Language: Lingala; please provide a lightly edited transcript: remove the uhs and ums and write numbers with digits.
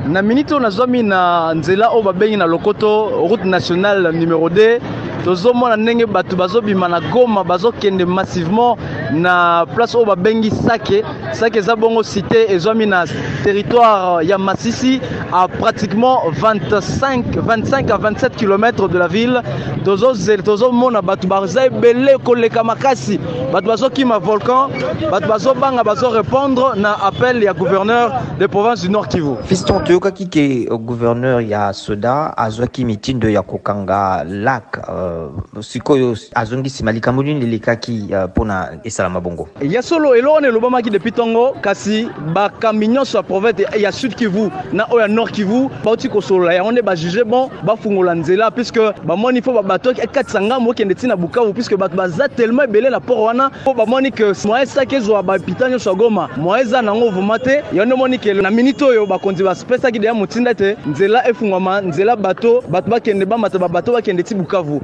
Na minute nazwami na nzela o babengi na lokoto route nationale numéro 2. Tozomona ndenge bato bazobima na Goma bazokende massivement na place o babengi Sake eza bongo cité ezwami na territoire ya Masisi à pratiquement 25 à 27 km de la ville. Tozomona bato baza ebele koleka makasi, bato bazokima volcan, bato bazobanga bazorépondre na appel ya gouverneur de province du Nord Kivu. Fiston toyokaki ke gouverneur ya Soda azwaki mitindo ya kokanga lac sikoyo azongisi malikambo nini lekaki pona esalama bongo ya solo elone lobamaki depuis tongo kasi bakambi nyonso ya province ya Sud Kivu na oya Nord Kivu bauti kosolola yango nde bajuge bon bafungola nzela puisque bamoni fo babato ekatisa mokende tina Bukavu puisque bato baza tellement ebele na port wana po bamoni ke moye saki ezwa bapita nyonso ya Goma moye eza nango ovuma te yango moni ke na minute oyo bakonzi basepesaki deya motinda te nzela efungwama nzela bato bakende bamata babato bakende ti Bukavu.